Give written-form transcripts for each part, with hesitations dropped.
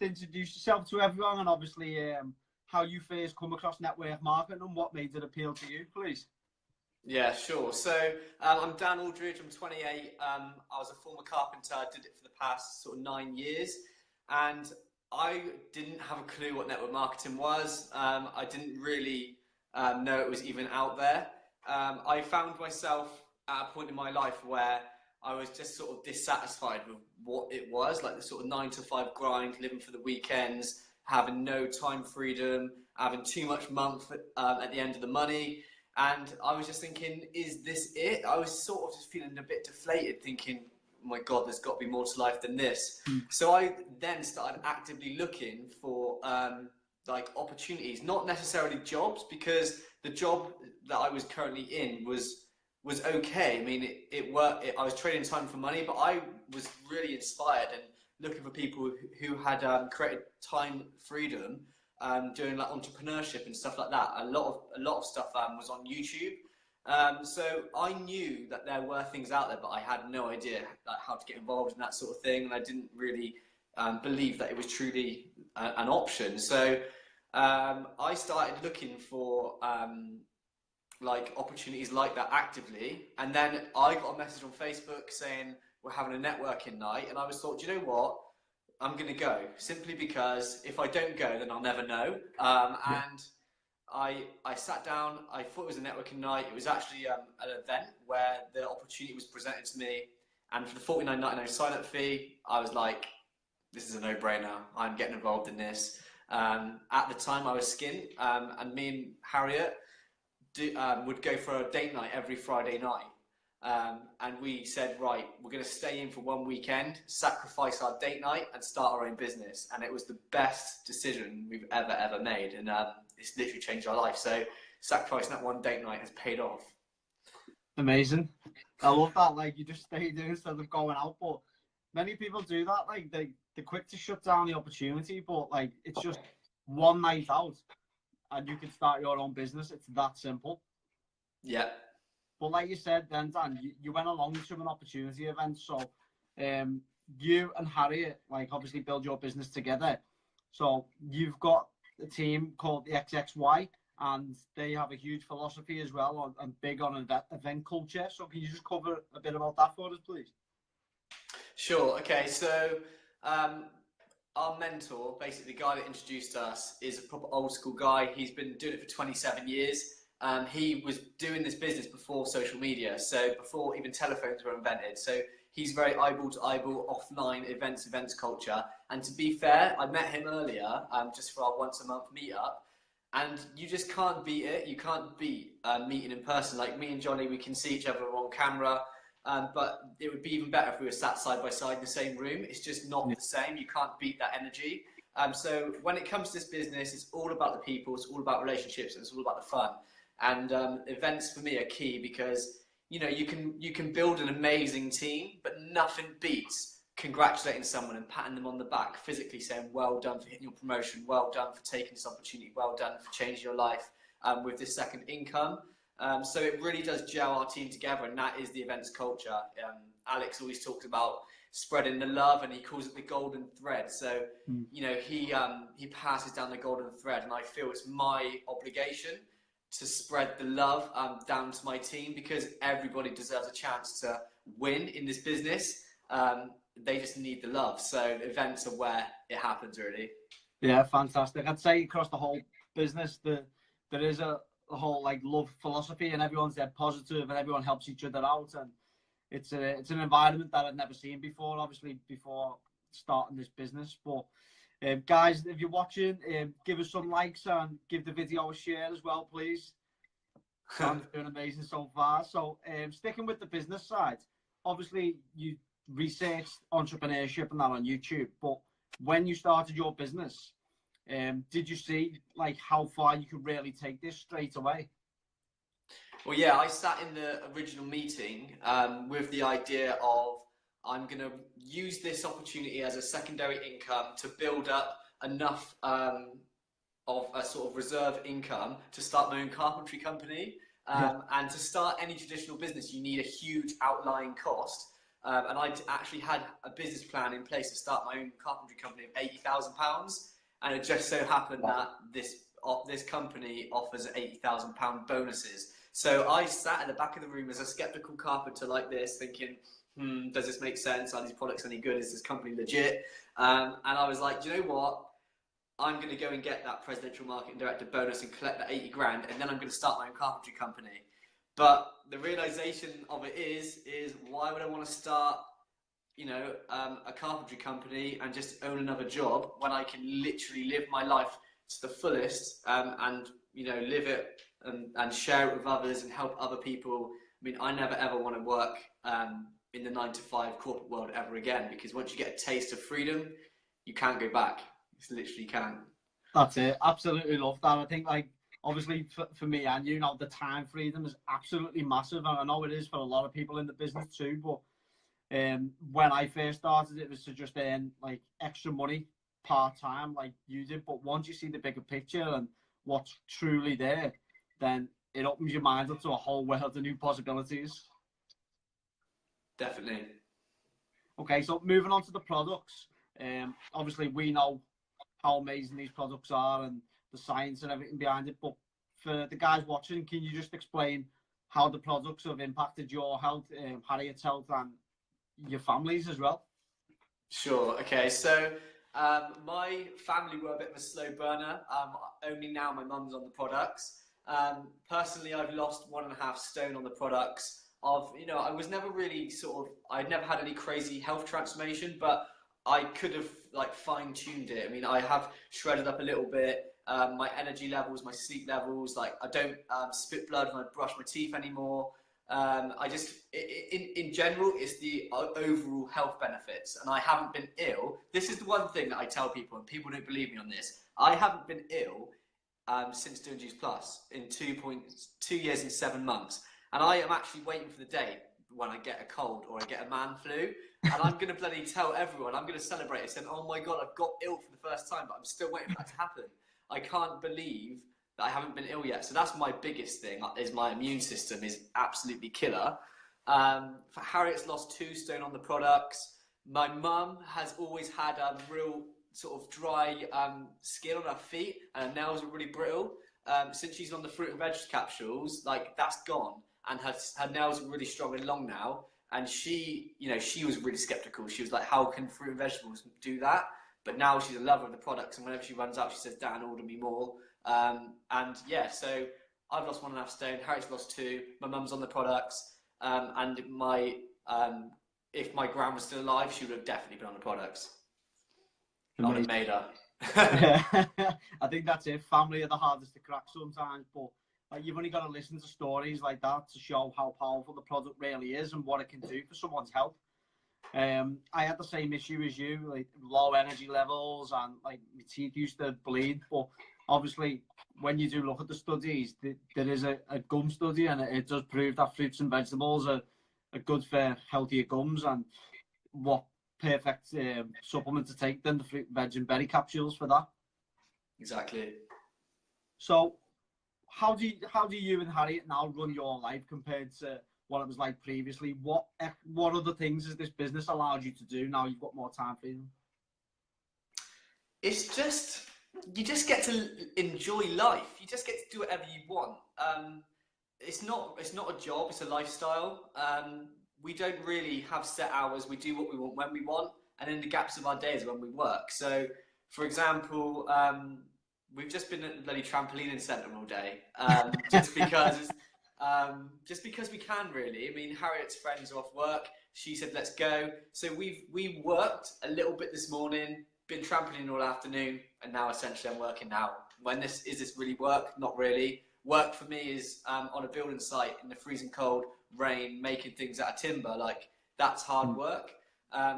introduce yourself to everyone and obviously how you first come across network marketing and what made it appeal to you, please? Yeah, sure. So I'm Dan Aldridge, I'm 28. I was a former carpenter. I did it for the past sort of 9 years. And I didn't have a clue what network marketing was. I didn't really know it was even out there. I found myself at a point in my life where I was just sort of dissatisfied with what it was, like the sort of 9 to 5 grind, living for the weekends, having no time freedom, having too much month at the end of the money. And I was just thinking, is this it? I was sort of just feeling a bit deflated, thinking, oh my God, there's got to be more to life than this. So I then started actively looking for like opportunities, not necessarily jobs, because the job that I was currently in was okay. I mean, it worked. I was trading time for money, but I was really inspired and looking for people who had created time freedom, doing like entrepreneurship and stuff like that. A lot of stuff was on YouTube. So I knew that there were things out there, but I had no idea like how to get involved in that sort of thing, and I didn't really believe that it was truly an option. So I started looking for like opportunities like that actively, and then I got a message on Facebook saying we're having a networking night, and I was thought, do you know what? I'm going to go, simply because if I don't go, then I'll never know. And I sat down, I thought it was a networking night. It was actually an event where the opportunity was presented to me. And for the $49.99 sign-up fee, I was like, this is a no-brainer. I'm getting involved in this. At the time, I was skint, and me and Harriet would go for a date night every Friday night. And we said, right, we're going to stay in for one weekend, sacrifice our date night and start our own business. And it was the best decision we've ever made. And it's literally changed our life. So sacrificing that one date night has paid off. Amazing. I love that. Like, you just stayed in instead of going out. But many people do that. Like, they're quick to shut down the opportunity, but like, it's just one night out and you can start your own business. It's that simple. Yeah. But like you said then, Dan, you went along to an opportunity event. So you and Harriet, like, obviously build your business together. So you've got a team called the XXY, and they have a huge philosophy as well and big on event culture. So can you just cover a bit about that for us, please? Sure. Okay. So our mentor, basically the guy that introduced us, is a proper old school guy. He's been doing it for 27 years. He was doing this business before social media, so before even telephones were invented. So he's very eyeball to eyeball, offline events culture. And to be fair, I met him earlier, just for our once a month meetup, and you just can't beat it. You can't beat meeting in person. Like me and Jonny, we can see each other on camera, but it would be even better if we were sat side by side in the same room. It's just not the same. You can't beat that energy. So when it comes to this business, it's all about the people, it's all about relationships, and it's all about the fun. And events for me are key because, you know, you can build an amazing team, but nothing beats congratulating someone and patting them on the back, physically saying, well done for hitting your promotion, well done for taking this opportunity, well done for changing your life with this second income. So it really does gel our team together, and that is the events culture. Alex always talks about spreading the love, and he calls it the golden thread. So, you know, he passes down the golden thread, and I feel it's my obligation to spread the love down to my team, because everybody deserves a chance to win in this business. They just need the love. So events are where it happens, really. Yeah, fantastic. I'd say across the whole business, there is a whole like love philosophy, and everyone's dead positive, and everyone helps each other out, and it's an environment that I'd never seen before, obviously, before starting this business. But guys, if you're watching, give us some likes and give the video a share as well, please. Dan's doing amazing so far. So sticking with the business side, obviously you researched entrepreneurship and that on YouTube, but when you started your business, did you see like how far you could really take this straight away? Well, yeah, I sat in the original meeting with the idea of, I'm going to use this opportunity as a secondary income to build up enough of a sort of reserve income to start my own carpentry company. And to start any traditional business, you need a huge outlying cost. and I actually had a business plan in place to start my own carpentry company of £80,000, and it just so happened that this company offers £80,000 bonuses. So I sat in the back of the room as a skeptical carpenter like this, thinking, does this make sense? Are these products any good? Is this company legit? And I was like, do you know what? I'm going to go and get that presidential marketing director bonus and collect that 80 grand, and then I'm going to start my own carpentry company. But the realization of it is why would I want to start, a carpentry company and just own another job when I can literally live my life to the fullest, and live it and share it with others and help other people. I mean, I never ever want to work in the 9-to-5 corporate world ever again, because once you get a taste of freedom, you can't go back. You literally can't. That's it. Absolutely love that. I think, like, obviously for me and you know, the time freedom is absolutely massive, and I know it is for a lot of people in the business too. But when I first started, it was to just earn like extra money part time, like you did. But once you see the bigger picture and what's truly there, then it opens your mind up to a whole world of new possibilities. Definitely. Okay, so moving on to the products. Obviously, we know how amazing these products are and the science and everything behind it. But for the guys watching, can you just explain how the products have impacted your health, Harriet's health, and your families as well? Sure. Okay. So my family were a bit of a slow burner. Only now my mum's on the products. Personally, I've lost 1.5 stone on the products. I was never really I'd never had any crazy health transformation, but I could have like fine-tuned it. I mean, I have shredded up a little bit. My energy levels, my sleep levels, like I don't spit blood when I brush my teeth anymore. In general, it's the overall health benefits, and I haven't been ill. This is the one thing that I tell people, and people don't believe me on this. I haven't been ill since doing Juice Plus in 2 years and 7 months, and I am actually waiting for the day when I get a cold or I get a man flu, and I'm going to bloody tell everyone. I'm going to celebrate it, saying, "Oh my God, I've got ill for the first time," but I'm still waiting for that to happen. I can't believe that I haven't been ill yet. So that's my biggest thing, is my immune system is absolutely killer. For Harriet's lost 2 stone on the products. My mum has always had a real sort of dry skin on her feet, and her nails are really brittle. Since she's on the fruit and veg capsules, like that's gone, and her nails are really strong and long now. And she was really skeptical. She was like, how can fruit and vegetables do that? But now she's a lover of the products, and whenever she runs out, she says, "Dan, order me more." And yeah, so I've lost 1.5 stone. Harriet's lost 2. My mum's on the products, and if my gran was still alive, she would have definitely been on the products. I would have made her. I think that's it. Family are the hardest to crack sometimes, but you've only got to listen to stories like that to show how powerful the product really is and what it can do for someone's health. I had the same issue as you, like low energy levels, and like my teeth used to bleed. But obviously, when you do look at the studies, there is a gum study, and it does prove that fruits and vegetables are good for healthier gums. And what perfect supplement to take than the fruit, veg, and berry capsules for that. Exactly. So, how do you and Harriet now run your life compared to what it was like previously? What other things has this business allowed you to do now you've got more time freedom? It's just, you just get to enjoy life. You just get to do whatever you want. It's not a job, it's a lifestyle. We don't really have set hours. We do what we want when we want, and in the gaps of our days when we work. So, for example, we've just been at the bloody trampoline centre all day, just because we can, really. I mean, Harriet's friends are off work. She said, "Let's go." So we worked a little bit this morning, been trampolining all afternoon, and now essentially I'm working now. Is this really work? Not really. Work for me is on a building site in the freezing cold, rain, making things out of timber. Like, that's hard work.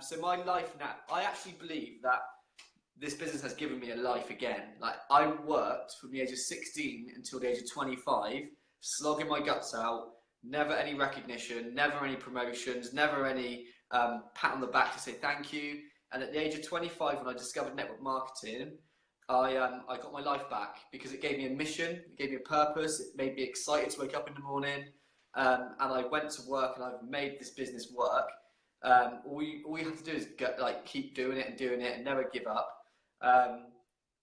So my life now, I actually believe that this business has given me a life again. Like, I worked from the age of 16 until the age of 25, slogging my guts out, never any recognition, never any promotions, never any pat on the back to say thank you. And at the age of 25, when I discovered network marketing, I got my life back, because it gave me a mission, it gave me a purpose, it made me excited to wake up in the morning, and I went to work, and I've made this business work. All you have to do is keep doing it and never give up.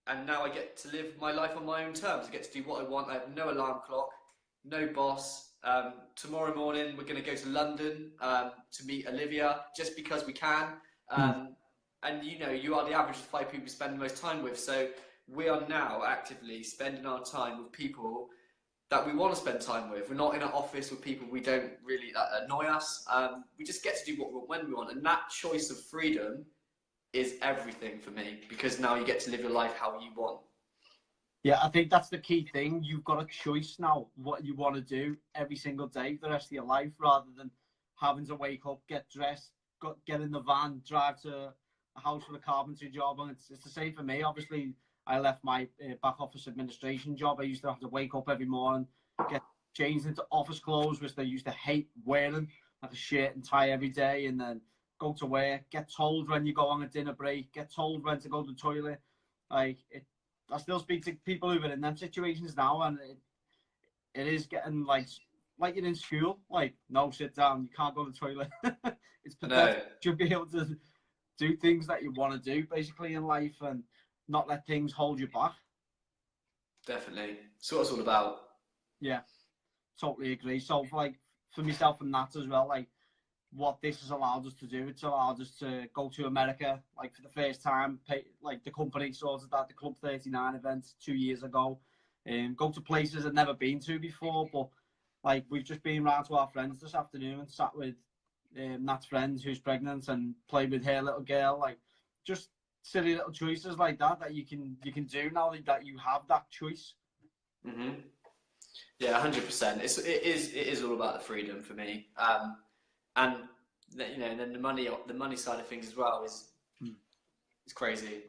And now I get to live my life on my own terms. I get to do what I want. I have no alarm clock, no boss. Tomorrow morning we're going to go to London to meet Olivia just because we can. And you are the average of 5 people we spend the most time with. So we are now actively spending our time with people that we want to spend time with. We're not in an office with people we don't really annoy us. We just get to do what we want when we want. And that choice of freedom is everything for me, because now you get to live your life how you want. Yeah, I think that's the key thing. You've got a choice now what you want to do every single day for the rest of your life, rather than having to wake up, get dressed, get in the van, drive to a house for a carpentry job. And it's the same for me. Obviously, I left my back office administration job. I used to have to wake up every morning, get changed into office clothes, which I used to hate wearing, like a shirt and tie every day, and then go to work, get told when you go on a dinner break, get told when to go to the toilet. I still speak to people who've been in them situations now, and it is getting like you're in school. Like, no, sit down, you can't go to the toilet. It's pathetic. You should be able to do things that you want to do, basically, in life, and not let things hold you back. Definitely. That's what it's all about. Yeah, totally agree. So, for myself and Nat as well, what this has allowed us to do, it's allowed us to go to America, for the first time. The company sorted that, the Club 39 event 2 years ago, and go to places I'd never been to before. But we've just been round to our friends this afternoon and sat with Nat's friend who's pregnant and played with her little girl. Just silly little choices like that you can do now that you have that choice. Yeah, 100%. It is all about the freedom for me. And then the money side of things as well is crazy.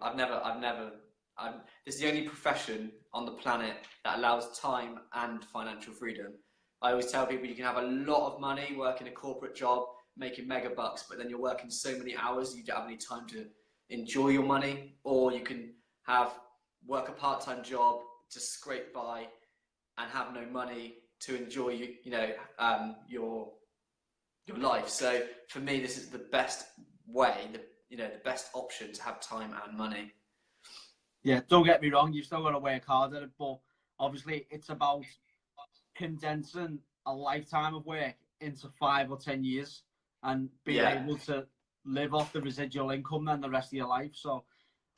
This is the only profession on the planet that allows time and financial freedom. I always tell people you can have a lot of money working a corporate job, making mega bucks, but then you're working so many hours you don't have any time to enjoy your money. Or you can work a part-time job to scrape by and have no money to enjoy your life. So for me, this is the best way, the best option to have time and money. Yeah, don't get me wrong, you've still got to work hard at it, but obviously it's about condensing a lifetime of work into 5 or 10 years and being able to live off the residual income then the rest of your life. So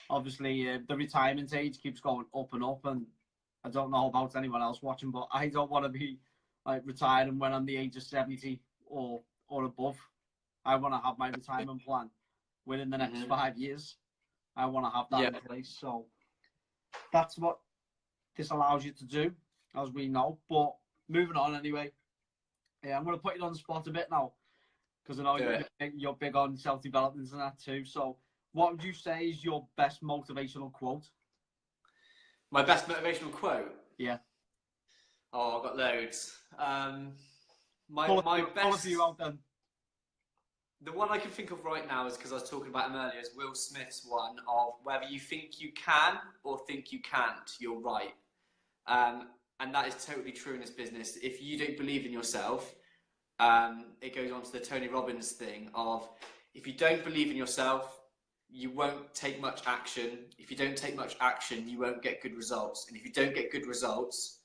obviously the retirement age keeps going up and up, and I don't know about anyone else watching, but I don't want to be retiring when I'm the age of 70 or above. I want to have my retirement plan within the next 5 years. I want to have that in place. So that's what this allows you to do, as we know. But moving on anyway, I'm going to put you on the spot a bit now, because I know you're big on self-development and that too. So what would you say is your best motivational quote? My best motivational quote? Yeah. Oh, I've got loads. My best. Out then. The one I can think of right now is, because I was talking about him earlier, is Will Smith's one of whether you think you can or think you can't, you're right. And that is totally true in this business. If you don't believe in yourself, it goes on to the Tony Robbins thing of, if you don't believe in yourself, you won't take much action. If you don't take much action, you won't get good results. And if you don't get good results,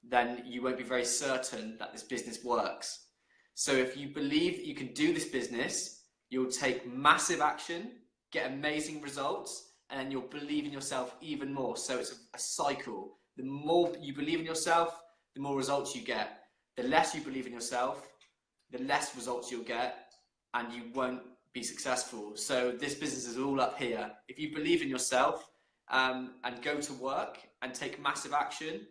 then you won't be very certain that this business works. So if you believe that you can do this business, you'll take massive action, get amazing results, and then you'll believe in yourself even more. So it's a cycle. The more you believe in yourself, the more results you get. The less you believe in yourself, the less results you'll get, and you won't be successful. So this business is all up here. If you believe in yourself and go to work and take massive action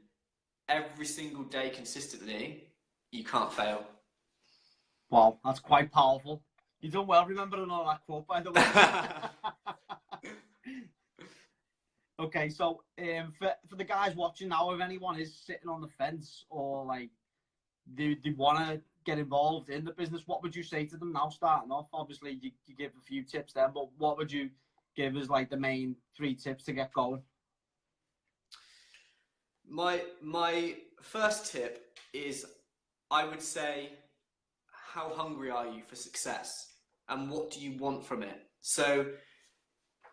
every single day consistently, you can't fail. Wow, that's quite powerful. You've done well remembering all that quote, by the way. Okay, so for the guys watching now, if anyone is sitting on the fence or they want to get involved in the business, what would you say to them now starting off? Obviously, you give a few tips there, but what would you give as the main 3 tips to get going? My first tip is, I would say, how hungry are you for success? and what do you want from it? So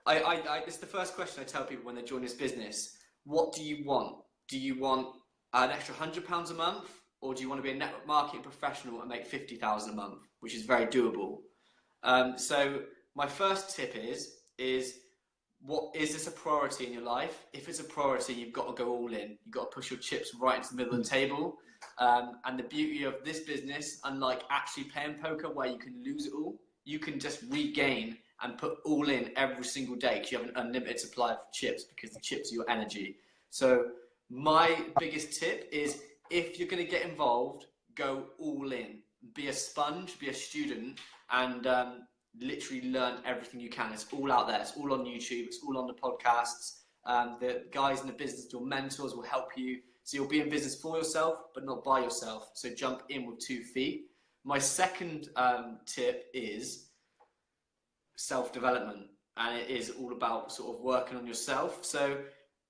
it's the first question I tell people when they join this business. What do you want? Do you want an extra £100 a month, or do you want to be a network marketing professional and make 50,000 a month, which is very doable? So my first tip is what is this a priority in your life? If it's a priority, you've got to go all in. You've got to push your chips right into the middle of the table. And the beauty of this business, unlike actually playing poker where you can lose it all, you can just regain and put all in every single day because you have an unlimited supply of chips, because the chips are your energy. So my biggest tip is, if you're going to get involved, go all in. Be a sponge, be a student, and literally learn everything you can. It's all out there. It's all on YouTube. It's all on the podcasts. The guys in the business, your mentors, will help you. So you'll be in business for yourself, but not by yourself. So jump in with 2 feet. My second tip is self-development, and it is all about sort of working on yourself. So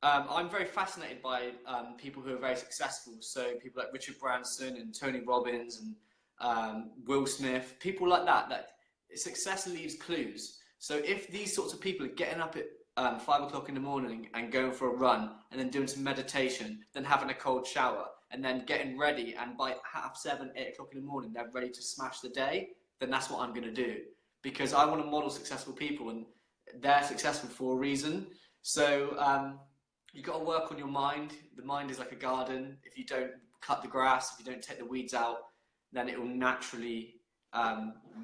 I'm very fascinated by people who are very successful. So people like Richard Branson and Tony Robbins and Will Smith, people like that success leaves clues. So if these sorts of people are getting up at 5 o'clock in the morning and going for a run, and then doing some meditation, then having a cold shower, and then getting ready, and by 7:30, 8 o'clock in the morning, they're ready to smash the day, then that's what I'm going to do. Because I want to model successful people, and they're successful for a reason. So you've got to work on your mind. The mind is like a garden. If you don't cut the grass, if you don't take the weeds out, then it will naturally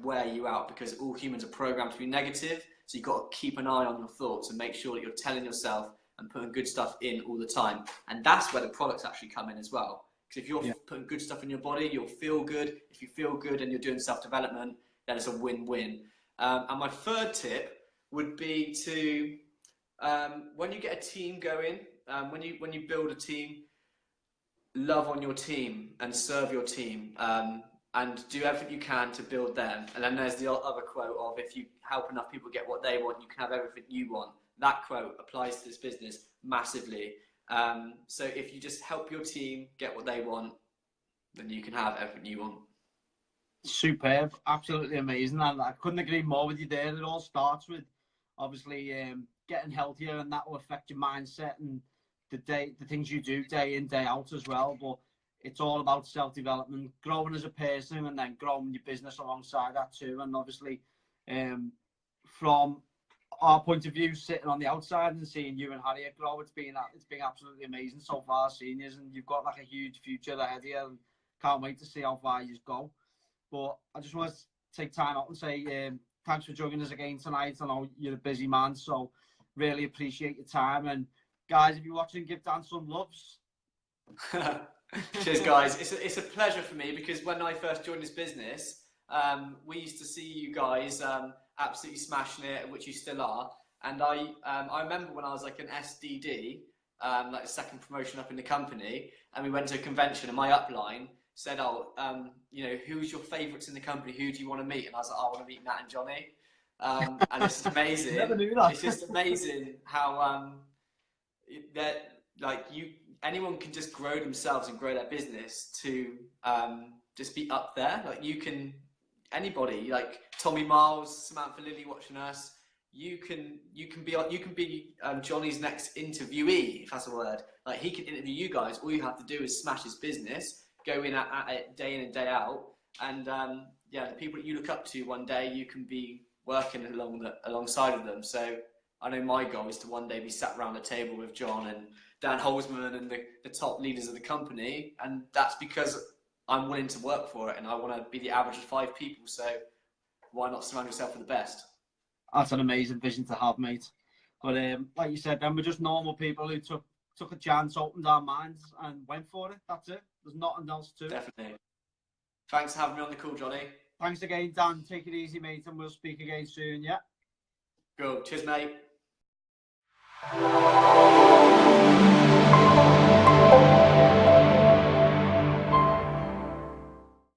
wear you out, because all humans are programmed to be negative. So you've got to keep an eye on your thoughts and make sure that you're telling yourself and putting good stuff in all the time. And that's where the products actually come in as well. Because if you're putting good stuff in your body, you'll feel good. If you feel good and you're doing self-development, then it's a win-win. And my third tip would be to, when you get a team going, when you build a team, love on your team and serve your team. And do everything you can to build them. And then there's the other quote of, if you help enough people get what they want, you can have everything you want. That quote applies to this business massively. So if you just help your team get what they want, then you can have everything you want. Superb, absolutely amazing. And I couldn't agree more with you there. It all starts with, obviously, getting healthier, and that will affect your mindset and the things you do day in, day out as well. But it's all about self-development, growing as a person, and then growing your business alongside that too. And obviously, from our point of view, sitting on the outside and seeing you and Harriet grow, it's been absolutely amazing so far, seniors, and you've got like a huge future ahead of you, and can't wait to see how far you go. But I just want to take time out and say thanks for joining us again tonight. I know you're a busy man, so really appreciate your time. And guys, if you're watching, give Dan some loves. Cheers, guys. It's a pleasure for me, because when I first joined this business, we used to see you guys absolutely smashing it, which you still are. And I remember when I was like an SDD, like the second promotion up in the company, and we went to a convention, and my upline said, who's your favourites in the company? Who do you want to meet? And I was like, I want to meet Nat and Jonny. And it's amazing. Never knew that. It's just amazing how anyone can just grow themselves and grow their business to just be up there. Like anybody, like Tommy Miles, Samantha Lilly watching us, you can be Johnny's next interviewee, if that's a word. Like, he can interview you guys. All you have to do is smash his business, go in at it day in and day out, and the people that you look up to, one day you can be working alongside of them. So I know my goal is to one day be sat around the table with John and Dan Holzman and the top leaders of the company, and that's because I'm willing to work for it, and I want to be the average of 5 people. So why not surround yourself with the best? That's an amazing vision to have, mate. But like you said, then we're just normal people who took a chance, opened our minds, and went for it. That's it. There's nothing else to it. Definitely. Thanks for having me on the call, Johnny. Thanks again, Dan. Take it easy, mate, and we'll speak again soon, yeah? Cool. Cheers, mate.